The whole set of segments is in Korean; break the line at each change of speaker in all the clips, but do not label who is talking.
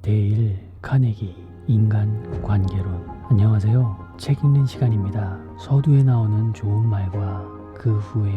데일 카네기 인간관계론. 안녕하세요. 책 읽는 시간입니다. 서두에 나오는 좋은 말과 그 후에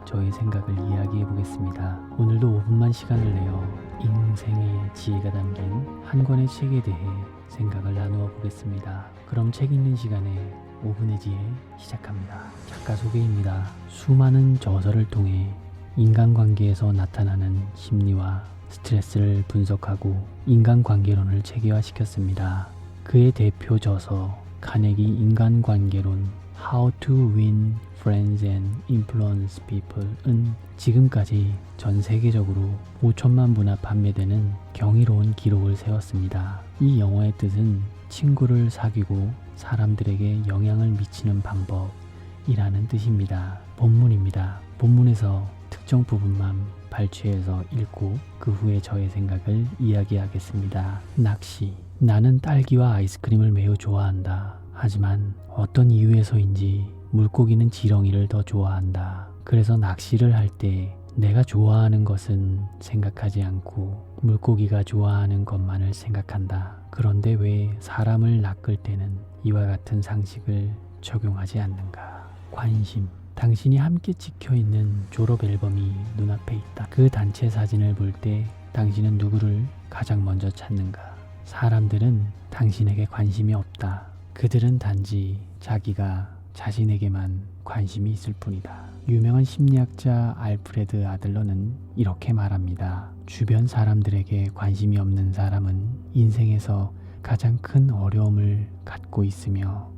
저의 생각을 이야기해 보겠습니다. 오늘도 5분만 시간을 내어 인생의 지혜가 담긴 한 권의 책에 대해 생각을 나누어 보겠습니다. 그럼 책 읽는 시간에 5분의 지혜 시작합니다. 작가 소개입니다. 수많은 저서를 통해 인간관계에서 나타나는 심리와 스트레스를 분석하고 인간관계론을 체계화시켰습니다. 그의 대표 저서 카네기 인간관계론 How to Win Friends and Influence People은 지금까지 전 세계적으로 5천만 부나 판매되는 경이로운 기록을 세웠습니다. 이 영어의 뜻은 친구를 사귀고 사람들에게 영향을 미치는 방법이라는 뜻입니다. 본문입니다. 본문에서 특정 부분만 발췌해서 읽고 그 후에 저의 생각을 이야기하겠습니다. 낚시. 나는 딸기와 아이스크림을 매우 좋아한다. 하지만 어떤 이유에서인지 물고기는 지렁이를 더 좋아한다. 그래서 낚시를 할 때 내가 좋아하는 것은 생각하지 않고 물고기가 좋아하는 것만을 생각한다. 그런데 왜 사람을 낚을 때는 이와 같은 상식을 적용하지 않는가? 관심. 당신이 함께 찍혀있는 졸업 앨범이 눈앞에 있다. 그 단체 사진을 볼 때 당신은 누구를 가장 먼저 찾는가? 사람들은 당신에게 관심이 없다. 그들은 단지 자기가 자신에게만 관심이 있을 뿐이다. 유명한 심리학자 알프레드 아들러는 이렇게 말합니다. 주변 사람들에게 관심이 없는 사람은 인생에서 가장 큰 어려움을 갖고 있으며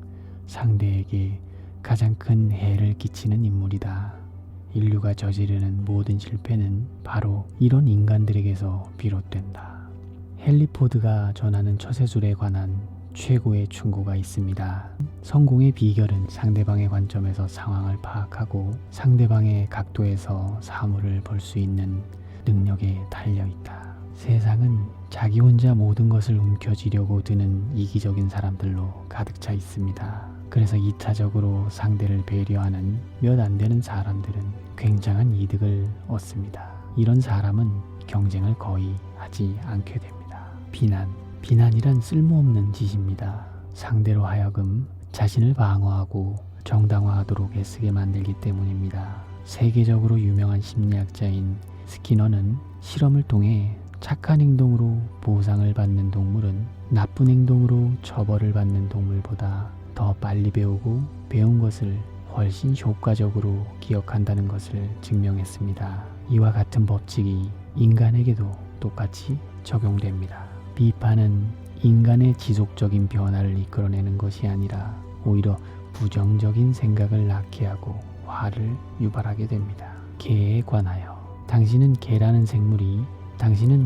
상대에게 가장 큰 해를 끼치는 인물이다. 인류가 저지르는 모든 실패는 바로 이런 인간들에게서 비롯된다. 헨리 포드가 전하는 처세술에 관한 최고의 충고가 있습니다. 성공의 비결은 상대방의 관점에서 상황을 파악하고 상대방의 각도에서 사물을 볼 수 있는 능력에 달려있다. 세상은 자기 혼자 모든 것을 움켜쥐려고 드는 이기적인 사람들로 가득 차 있습니다. 그래서 이타적으로 상대를 배려하는 몇 안 되는 사람들은 굉장한 이득을 얻습니다. 이런 사람은 경쟁을 거의 하지 않게 됩니다. 비난. 비난이란 쓸모없는 짓입니다. 상대로 하여금 자신을 방어하고 정당화하도록 애쓰게 만들기 때문입니다. 세계적으로 유명한 심리학자인 스키너는 실험을 통해 착한 행동으로 보상을 받는 동물은 나쁜 행동으로 처벌을 받는 동물보다 더 빨리 배우고 배운 것을 훨씬 효과적으로 기억한다는 것을 증명했습니다. 이와 같은 법칙이 인간에게도 똑같이 적용됩니다. 비판은 인간의 지속적인 변화를 이끌어내는 것이 아니라 오히려 부정적인 생각을 낳게 하고 화를 유발하게 됩니다. 개에 관하여. 당신은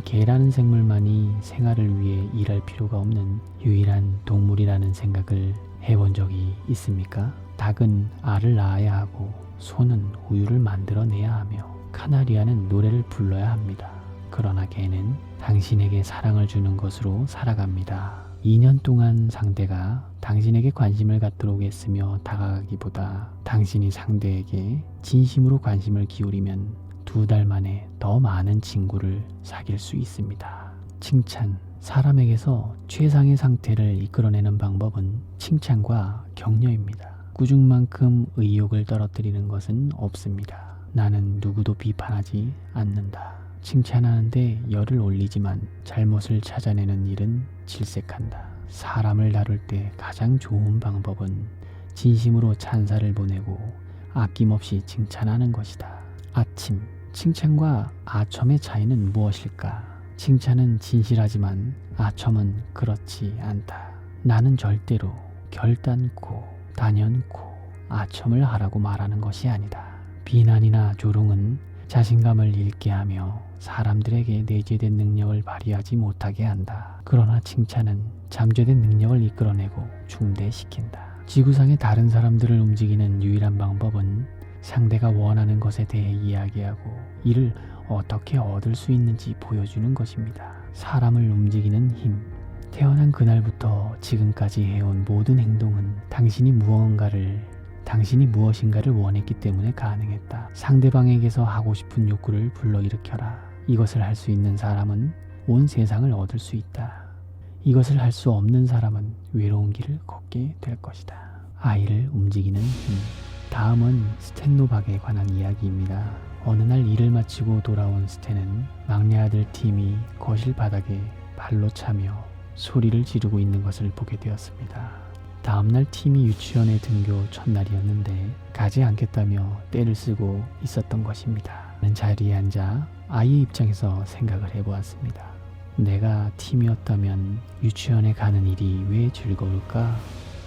개라는 생물만이 생활을 위해 일할 필요가 없는 유일한 동물이라는 생각을 해본 적이 있습니까? 닭은 알을 낳아야 하고 소는 우유를 만들어내야 하며 카나리아는 노래를 불러야 합니다. 그러나 개는 당신에게 사랑을 주는 것으로 살아갑니다. 2년 동안 상대가 당신에게 관심을 갖도록 애쓰며 다가가기보다 당신이 상대에게 진심으로 관심을 기울이면 2달 만에 더 많은 친구를 사귈 수 있습니다. 칭찬. 사람에게서 최상의 상태를 이끌어내는 방법은 칭찬과 격려입니다. 꾸중만큼 의욕을 떨어뜨리는 것은 없습니다. 나는 누구도 비판하지 않는다. 칭찬하는데 열을 올리지만 잘못을 찾아내는 일은 질색한다. 사람을 다룰 때 가장 좋은 방법은 진심으로 찬사를 보내고 아낌없이 칭찬하는 것이다. 아침. 칭찬과 아첨의 차이는 무엇일까? 칭찬은 진실하지만 아첨은 그렇지 않다. 나는 절대로 결단코 단연코 아첨을 하라고 말하는 것이 아니다. 비난이나 조롱은 자신감을 잃게 하며 사람들에게 내재된 능력을 발휘하지 못하게 한다. 그러나 칭찬은 잠재된 능력을 이끌어내고 중대시킨다. 지구상의 다른 사람들을 움직이는 유일한 방법은 상대가 원하는 것에 대해 이야기하고 이를 어떻게 얻을 수 있는지 보여주는 것입니다. 사람을 움직이는 힘. 태어난 그날부터 지금까지 해온 모든 행동은 당신이 무엇인가를 원했기 때문에 가능했다. 상대방에게서 하고 싶은 욕구를 불러일으켜라. 이것을 할 수 있는 사람은 온 세상을 얻을 수 있다. 이것을 할 수 없는 사람은 외로운 길을 걷게 될 것이다. 아이를 움직이는 힘. 다음은 스탠노박에 관한 이야기입니다. 어느 날 일을 마치고 돌아온 스탠은 막내 아들 팀이 거실 바닥에 발로 차며 소리를 지르고 있는 것을 보게 되었습니다. 다음날 팀이 유치원에 등교 첫날이었는데 가지 않겠다며 떼를 쓰고 있었던 것입니다. 저는 자리에 앉아 아이의 입장에서 생각을 해보았습니다. 내가 팀이었다면 유치원에 가는 일이 왜 즐거울까?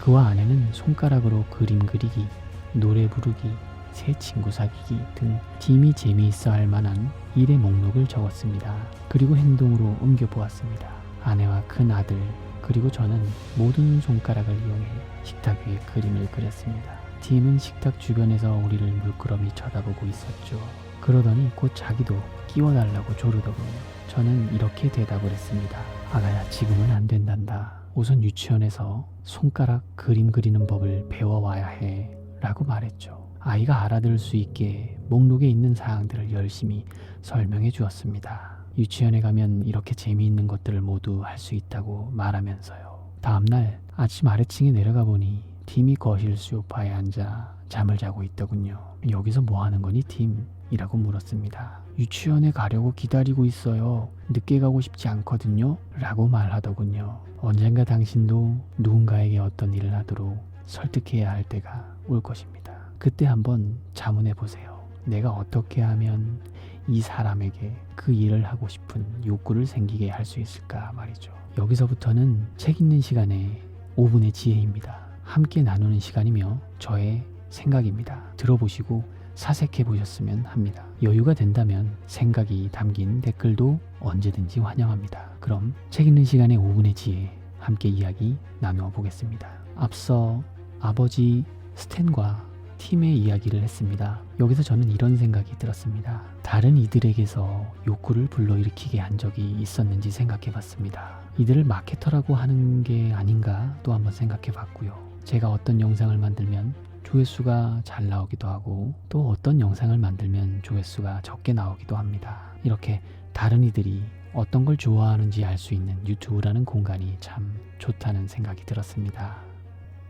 그와 아내는 손가락으로 그림 그리기, 노래 부르기, 새 친구 사귀기 등 팀이 재미있어 할 만한 일의 목록을 적었습니다. 그리고 행동으로 옮겨보았습니다. 아내와 큰 아들 그리고 저는 모든 손가락을 이용해 식탁 위에 그림을 그렸습니다. 팀은 식탁 주변에서 우리를 물끄러미 쳐다보고 있었죠. 그러더니 곧 자기도 끼워달라고 조르더군요. 저는 이렇게 대답을 했습니다. 아가야, 지금은 안 된단다. 우선 유치원에서 손가락 그림 그리는 법을 배워와야 해 라고 말했죠. 아이가 알아들을 수 있게 목록에 있는 사항들을 열심히 설명해 주었습니다. 유치원에 가면 이렇게 재미있는 것들을 모두 할 수 있다고 말하면서요. 다음날 아침 아래층에 내려가 보니 팀이 거실 소파에 앉아 잠을 자고 있더군요. 여기서 뭐 하는 거니 팀? 이라고 물었습니다. 유치원에 가려고 기다리고 있어요. 늦게 가고 싶지 않거든요. 라고 말하더군요. 언젠가 당신도 누군가에게 어떤 일을 하도록 설득해야 할 때가 올 것입니다. 그때 한번 자문해 보세요. 내가 어떻게 하면 이 사람에게 그 일을 하고 싶은 욕구를 생기게 할 수 있을까 말이죠. 여기서부터는 책 읽는 시간에 5분의 지혜입니다. 함께 나누는 시간이며 저의 생각입니다. 들어보시고 사색해 보셨으면 합니다. 여유가 된다면 생각이 담긴 댓글도 언제든지 환영합니다. 그럼 책 읽는 시간의 5분의 지혜 함께 이야기 나누어 보겠습니다. 앞서 아버지 스탠과 팀의 이야기를 했습니다. 여기서 저는 이런 생각이 들었습니다. 다른 이들에게서 욕구를 불러일으키게 한 적이 있었는지 생각해 봤습니다. 이들을 마케터라고 하는 게 아닌가 또 한번 생각해 봤고요. 제가 어떤 영상을 만들면 조회수가 잘 나오기도 하고 또 어떤 영상을 만들면 조회수가 적게 나오기도 합니다. 이렇게 다른 이들이 어떤 걸 좋아하는지 알 수 있는 유튜브라는 공간이 참 좋다는 생각이 들었습니다.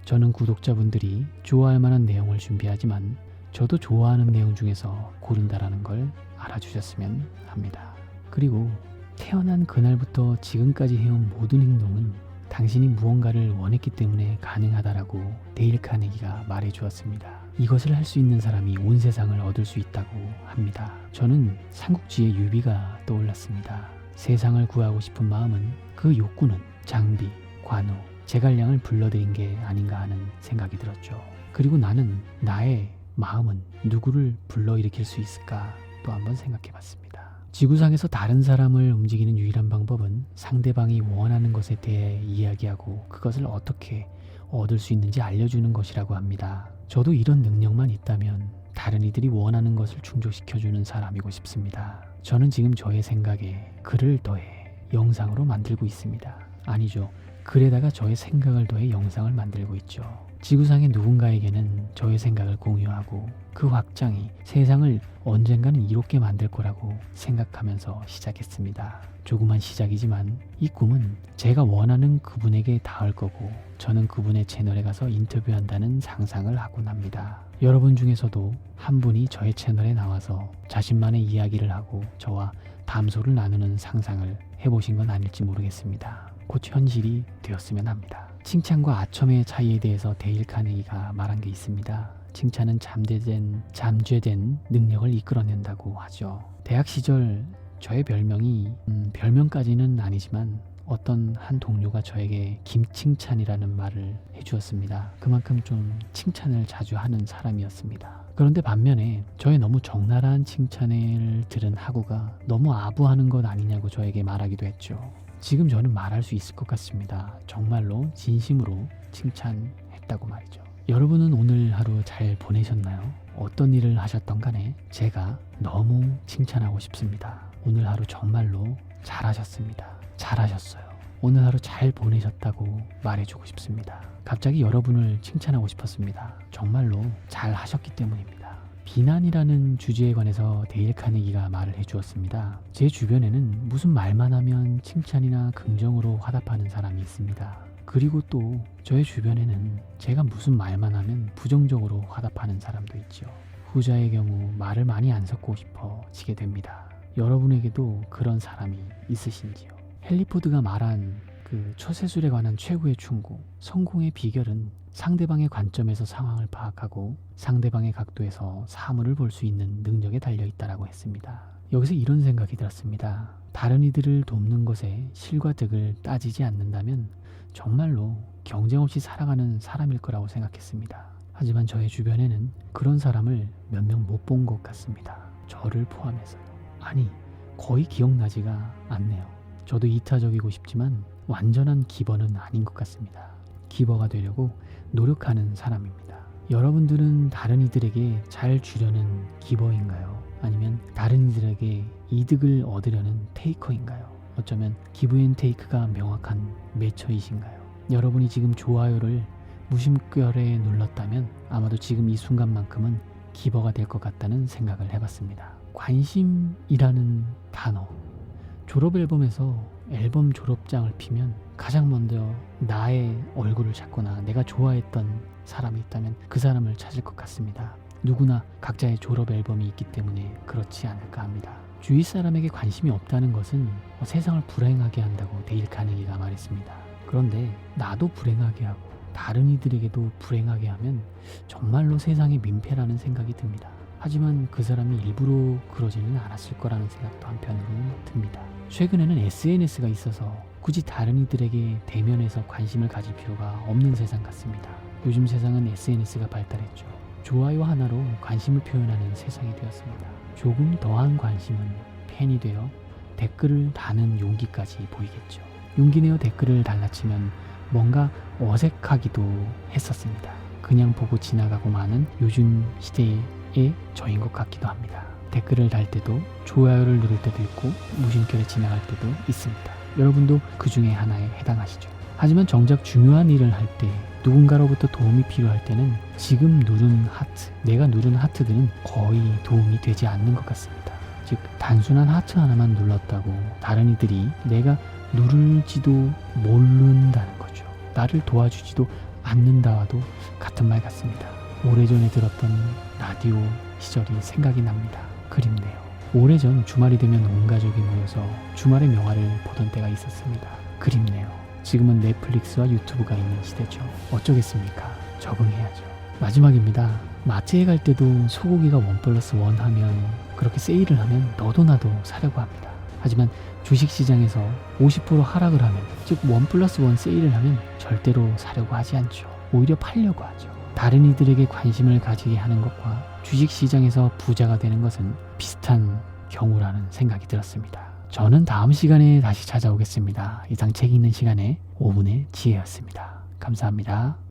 저는 구독자분들이 좋아할 만한 내용을 준비하지만 저도 좋아하는 내용 중에서 고른다라는 걸 알아주셨으면 합니다. 그리고 태어난 그날부터 지금까지 해온 모든 행동은 당신이 무언가를 원했기 때문에 가능하다라고 데일 카네기가 말해주었습니다. 이것을 할 수 있는 사람이 온 세상을 얻을 수 있다고 합니다. 저는 삼국지의 유비가 떠올랐습니다. 세상을 구하고 싶은 마음은 그 욕구는 장비, 관우, 제갈량을 불러들인 게 아닌가 하는 생각이 들었죠. 그리고 나는 나의 마음은 누구를 불러일으킬 수 있을까 또 한번 생각해 봤습니다. 지구상에서 다른 사람을 움직이는 유일한 방법은 상대방이 원하는 것에 대해 이야기하고 그것을 어떻게 얻을 수 있는지 알려주는 것이라고 합니다. 저도 이런 능력만 있다면 다른 이들이 원하는 것을 충족시켜주는 사람이고 싶습니다. 저는 지금 저의 생각에 글을 더해 영상으로 만들고 있습니다. 아니죠. 글에다가 저의 생각을 더해 영상을 만들고 있죠. 지구상의 누군가에게는 저의 생각을 공유하고 그 확장이 세상을 언젠가는 이롭게 만들 거라고 생각하면서 시작했습니다. 조그만 시작이지만 이 꿈은 제가 원하는 그분에게 닿을 거고 저는 그분의 채널에 가서 인터뷰한다는 상상을 하곤 합니다. 여러분 중에서도 한 분이 저의 채널에 나와서 자신만의 이야기를 하고 저와 담소를 나누는 상상을 해보신 건 아닐지 모르겠습니다. 곧 현실이 되었으면 합니다. 칭찬과 아첨의 차이에 대해서 데일 카네기가 말한 게 있습니다. 칭찬은 잠재된 능력을 이끌어낸다고 하죠. 대학 시절 저의 별명이 별명까지는 아니지만 어떤 한 동료가 저에게 김칭찬이라는 말을 해주었습니다. 그만큼 좀 칭찬을 자주 하는 사람이었습니다. 그런데 반면에 저의 너무 적나라한 칭찬을 들은 하구가 너무 아부하는 것 아니냐고 저에게 말하기도 했죠. 지금 저는 말할 수 있을 것 같습니다. 정말로 진심으로 칭찬했다고 말이죠. 여러분은 오늘 하루 잘 보내셨나요? 어떤 일을 하셨던 간에 제가 너무 칭찬하고 싶습니다. 오늘 하루 정말로 잘하셨습니다. 잘하셨어요. 오늘 하루 잘 보내셨다고 말해주고 싶습니다. 갑자기 여러분을 칭찬하고 싶었습니다. 정말로 잘 하셨기 때문입니다. 비난이라는 주제에 관해서 데일 카네기가 말을 해주었습니다. 제 주변에는 무슨 말만 하면 칭찬이나 긍정으로 화답하는 사람이 있습니다. 그리고 또 저의 주변에는 제가 무슨 말만 하면 부정적으로 화답하는 사람도 있죠. 후자의 경우 말을 많이 안 섞고 싶어지게 됩니다. 여러분에게도 그런 사람이 있으신지요? 헨리 포드가 말한 그 처세술에 관한 최고의 충고, 성공의 비결은 상대방의 관점에서 상황을 파악하고 상대방의 각도에서 사물을 볼 수 있는 능력에 달려있다라고 했습니다. 여기서 이런 생각이 들었습니다. 다른 이들을 돕는 것에 실과 득을 따지지 않는다면 정말로 경쟁 없이 살아가는 사람일 거라고 생각했습니다. 하지만 저의 주변에는 그런 사람을 몇 명 못 본 것 같습니다. 저를 포함해서요. 아니, 거의 기억나지가 않네요. 저도 이타적이고 싶지만 완전한 기버는 아닌 것 같습니다. 기버가 되려고 노력하는 사람입니다. 여러분들은 다른 이들에게 잘 주려는 기버인가요? 아니면 다른 이들에게 이득을 얻으려는 테이커인가요? 어쩌면 기브 앤 테이크가 명확한 매처이신가요? 여러분이 지금 좋아요를 무심결에 눌렀다면 아마도 지금 이 순간만큼은 기버가 될 것 같다는 생각을 해봤습니다. 관심이라는 단어, 졸업 앨범에서 앨범 졸업장을 피면 가장 먼저 나의 얼굴을 찾거나 내가 좋아했던 사람이 있다면 그 사람을 찾을 것 같습니다. 누구나 각자의 졸업 앨범이 있기 때문에 그렇지 않을까 합니다. 주위 사람에게 관심이 없다는 것은 세상을 불행하게 한다고 데일 카네기가 말했습니다. 그런데 나도 불행하게 하고 다른 이들에게도 불행하게 하면 정말로 세상이 민폐라는 생각이 듭니다. 하지만 그 사람이 일부러 그러지는 않았을 거라는 생각도 한편으로는 듭니다. 최근에는 SNS가 있어서 굳이 다른 이들에게 대면해서 관심을 가질 필요가 없는 세상 같습니다. 요즘 세상은 SNS가 발달했죠. 좋아요 하나로 관심을 표현하는 세상이 되었습니다. 조금 더한 관심은 팬이 되어 댓글을 다는 용기까지 보이겠죠. 용기 내어 댓글을 달라치면 뭔가 어색하기도 했었습니다. 그냥 보고 지나가고 마는 요즘 시대의 저인 것 같기도 합니다. 댓글을 달 때도 좋아요를 누를 때도 있고 무심결에 지나갈 때도 있습니다. 여러분도 그 중에 하나에 해당하시죠. 하지만 정작 중요한 일을 할 때 누군가로부터 도움이 필요할 때는 지금 누른 하트, 내가 누른 하트들은 거의 도움이 되지 않는 것 같습니다. 즉 단순한 하트 하나만 눌렀다고 다른 이들이 내가 누를지도 모른다는 거죠. 나를 도와주지도 않는다와도 같은 말 같습니다. 오래전에 들었던 라디오 시절이 생각이 납니다. 그립네요. 오래전 주말이 되면 온 가족이 모여서 주말의 명화를 보던 때가 있었습니다. 그립네요. 지금은 넷플릭스와 유튜브가 있는 시대죠. 어쩌겠습니까? 적응해야죠. 마지막입니다. 마트에 갈 때도 소고기가 1+1 하면 그렇게 세일을 하면 너도 나도 사려고 합니다. 하지만 주식시장에서 50% 하락을 하면, 즉 1+1 세일을 하면 절대로 사려고 하지 않죠. 오히려 팔려고 하죠. 다른 이들에게 관심을 가지게 하는 것과 주식시장에서 부자가 되는 것은 비슷한 경우라는 생각이 들었습니다. 저는 다음 시간에 다시 찾아오겠습니다. 이상 책 읽는 시간에 5분의 지혜였습니다. 감사합니다.